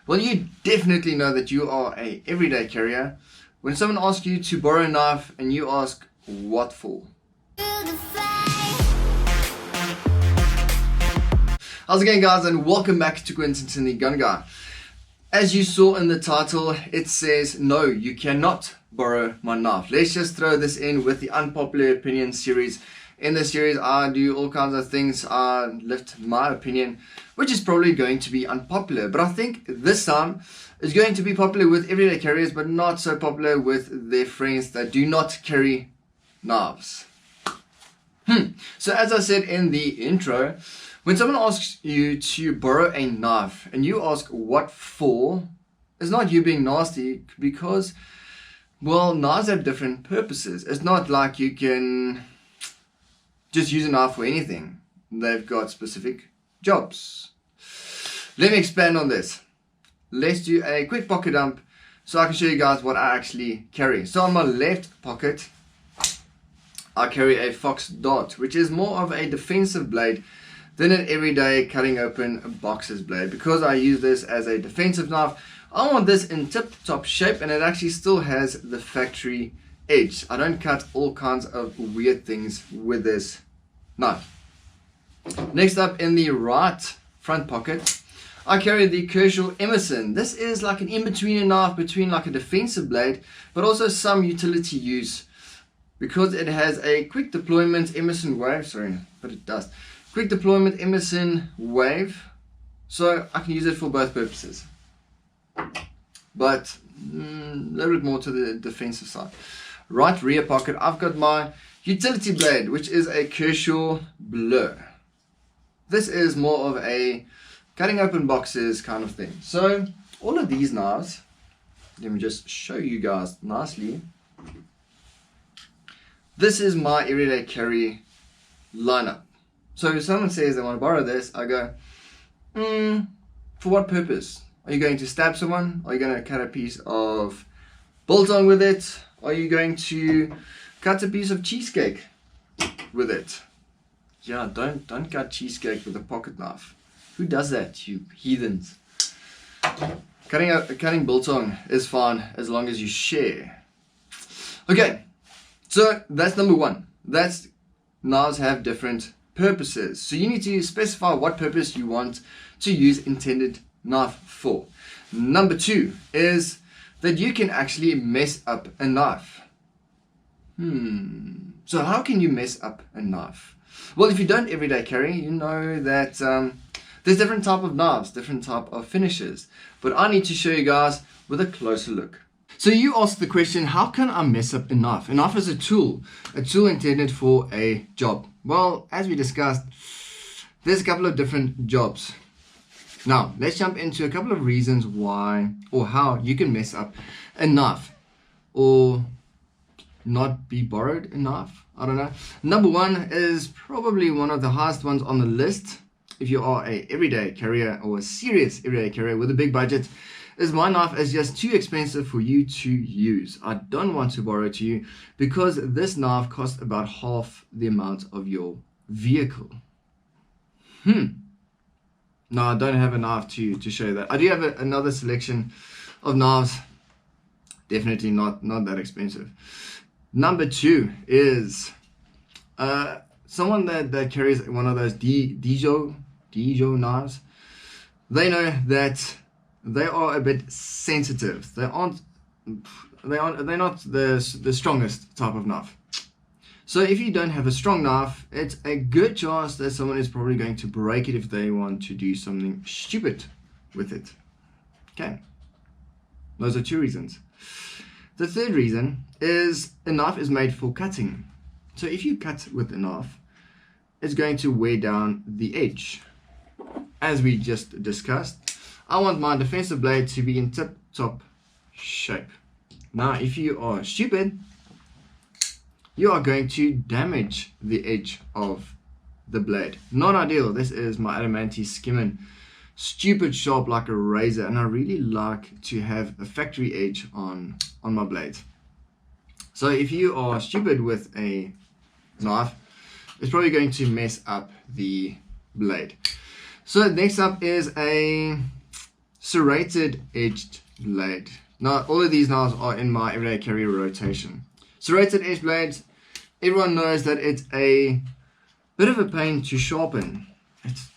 Well, you definitely know that you are a everyday carrier when someone asks you to borrow a knife and you ask, what for? How's it going, guys, and welcome back to Quentin the Gun Guy. As you saw in the title, it says, no, you cannot borrow my knife. Let's just throw this in with the Unpopular Opinion series. In this series, I do all kinds of things. I lift my opinion, which is probably going to be unpopular. But I think this time is going to be popular with everyday carriers, but not so popular with their friends that do not carry knives. So as I said in the intro, when someone asks you to borrow a knife and you ask what for, it's not you being nasty, because, well, knives have different purposes. It's not like you can just use a knife for anything. They've got specific jobs. Let me expand on this. Let's do a quick pocket dump so I can show you guys what I actually carry. So on my left pocket, I carry a Fox Dart, which is more of a defensive blade than an everyday cutting open boxes blade. Because I use this as a defensive knife, I want this in tip-top shape, and it actually still has the factory edge. I don't cut all kinds of weird things with this knife. Next up, in the right front pocket, I carry the Kershaw Emerson. This is like an in-between knife between like a defensive blade, but also some utility use, because it has a quick deployment Emerson wave. Quick deployment Emerson wave, so I can use it for both purposes, but a little bit more to the defensive side. Right rear pocket, I've got my utility blade, which is a Kershaw Blur. This is more of a cutting open boxes kind of thing. So all of these knives, let me just show you guys nicely. This is my everyday carry lineup. So if someone says they want to borrow this, I go, for what purpose? Are you going to stab someone? Are you going to cut a piece of biltong with it? Are you going to cut a piece of cheesecake with it? Yeah, don't cut cheesecake with a pocket knife. Who does that, you heathens? Cutting biltong is fine as long as you share. Okay, so that's number one. That's knives have different purposes. So you need to specify what purpose you want to use intended knife for. Number two is that you can actually mess up a knife. So how can you mess up a knife? Well, if you don't everyday carry, you know that there's different type of knives, different type of finishes. But I need to show you guys with a closer look. So you ask the question, how can I mess up a knife? A knife is a tool intended for a job. Well, as we discussed, there's a couple of different jobs. Now, let's jump into a couple of reasons why or how you can mess up a knife or not be borrowed a knife. I don't know. Number one is probably one of the highest ones on the list. If you are a everyday carrier or a serious everyday carrier with a big budget, is my knife is just too expensive for you to use. I don't want to borrow it to you because this knife costs about half the amount of your vehicle. No, I don't have a knife to show you that. I do have another selection of knives. Definitely not that expensive. Number two is someone that carries one of those Dijo knives. They know that they are a bit sensitive. They're not the strongest type of knife. So if you don't have a strong knife, it's a good chance that someone is probably going to break it if they want to do something stupid with it. Okay, those are two reasons. The third reason is a knife is made for cutting. So if you cut with a knife, it's going to wear down the edge. As we just discussed, I want my defensive blade to be in tip-top shape. Now, if you are stupid, you are going to damage the edge of the blade. Not ideal. This is my adamantine skimming, stupid sharp like a razor, and I really like to have a factory edge on my blades. So if you are stupid with a knife, it's probably going to mess up the blade. So next up is a serrated edged blade. Now, all of these knives are in my everyday carry rotation. Serrated edged blades, everyone knows that it's a bit of a pain to sharpen.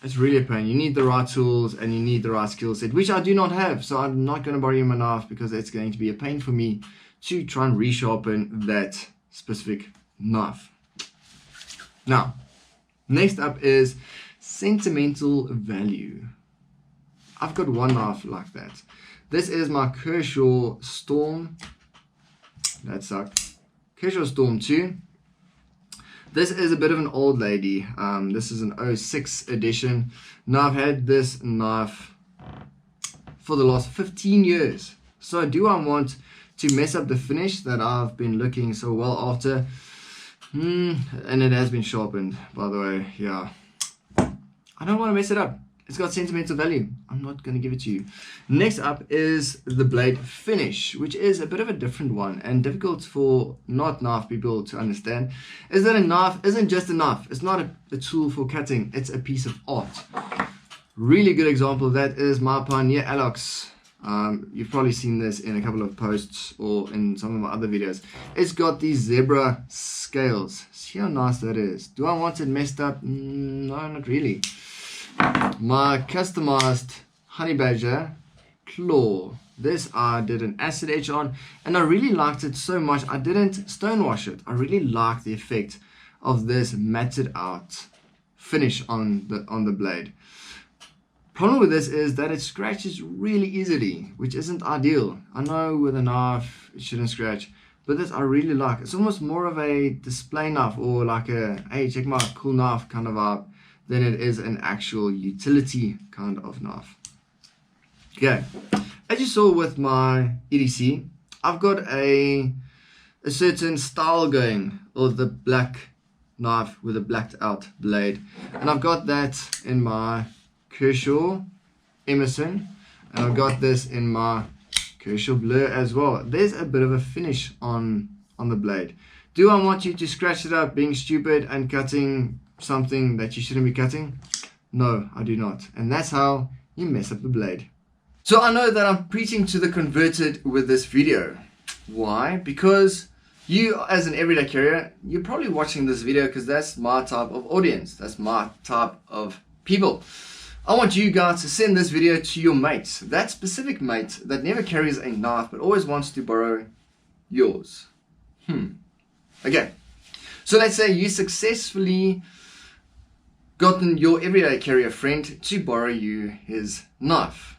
It's really a pain. You need the right tools and you need the right skill set, which I do not have. So I'm not going to borrow you my knife because it's going to be a pain for me to try and resharpen that specific knife. Now, next up is Sentimental Value. I've got one knife like that. This is my Kershaw Storm. That sucked. Kershaw Storm 2. This is a bit of an old lady. This is an 06 edition. Now I've had this knife for the last 15 years. So do I want to mess up the finish that I've been looking so well after? And it has been sharpened, by the way. Yeah, I don't want to mess it up. It's got sentimental value. I'm not going to give it to you. Next up is the blade finish, which is a bit of a different one and difficult for not knife people to understand. Is that a knife isn't just a knife. It's not a tool for cutting. It's a piece of art. Really good example of that is my Pioneer Alox. You've probably seen this in a couple of posts or in some of my other videos. It's got these zebra scales. See how nice that is. Do I want it messed up? No, not really. My customized honey badger claw. This I did an acid etch on and I really liked it so much I didn't stonewash it. I really liked the effect of this matted out finish on the blade. Problem with this is that it scratches really easily, which isn't ideal. I know with a knife it shouldn't scratch, but this I really like. It's almost more of a display knife or like a, hey, check my cool knife kind of vibe than it is an actual utility kind of knife. Okay, as you saw with my EDC, I've got a certain style going, or the black knife with a blacked out blade, and I've got that in my Kershaw Emerson, and I've got this in my Kershaw Blur as well. There's a bit of a finish on the blade. Do I want you to scratch it up being stupid and cutting something that you shouldn't be cutting? No, I do not. And that's how you mess up the blade. So I know that I'm preaching to the converted with this video. Why? Because you as an everyday carrier, you're probably watching this video because that's my type of audience. That's my type of people. I want you guys to send this video to your mates. That specific mate that never carries a knife but always wants to borrow yours. Okay. So let's say you successfully gotten your everyday carrier friend to borrow you his knife.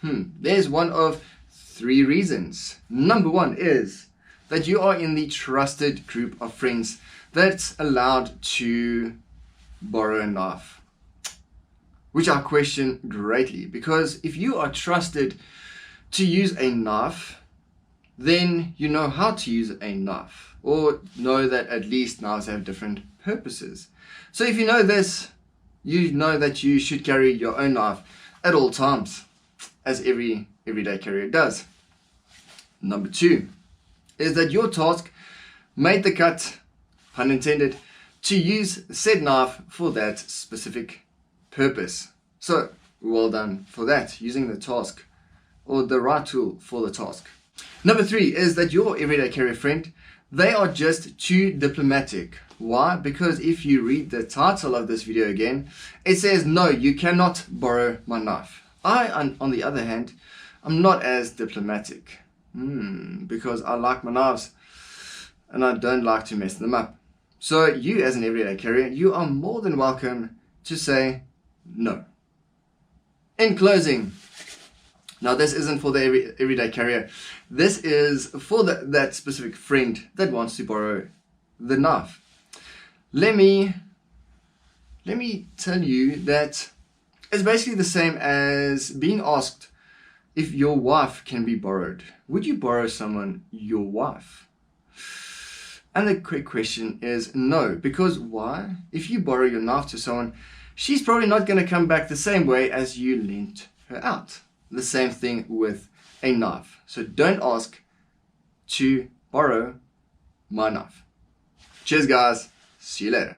There's one of 3 reasons. Number 1 is that you are in the trusted group of friends that's allowed to borrow a knife, which I question greatly, because if you are trusted to use a knife, then you know how to use a knife, or know that at least knives have different purposes. So if you know this, you know that you should carry your own knife at all times, as every everyday carrier does. Number 2 is that your task made the cut, pun intended, to use said knife for that specific purpose. So well done for that, using the task or the right tool for the task. Number 3 is that your everyday carrier friend, they are just too diplomatic. Why? Because if you read the title of this video again, it says, no, you cannot borrow my knife. I, on the other hand, I'm not as diplomatic because I like my knives and I don't like to mess them up. So you as an everyday carrier, you are more than welcome to say no. In closing, now this isn't for the everyday carrier, this is for that specific friend that wants to borrow the knife. Let me tell you that it's basically the same as being asked if your wife can be borrowed. Would you borrow someone your wife? And the quick question is no, because why? If you borrow your knife to someone, she's probably not going to come back the same way as you lent her out. The same thing with a knife. So don't ask to borrow my knife. Cheers guys, see you later.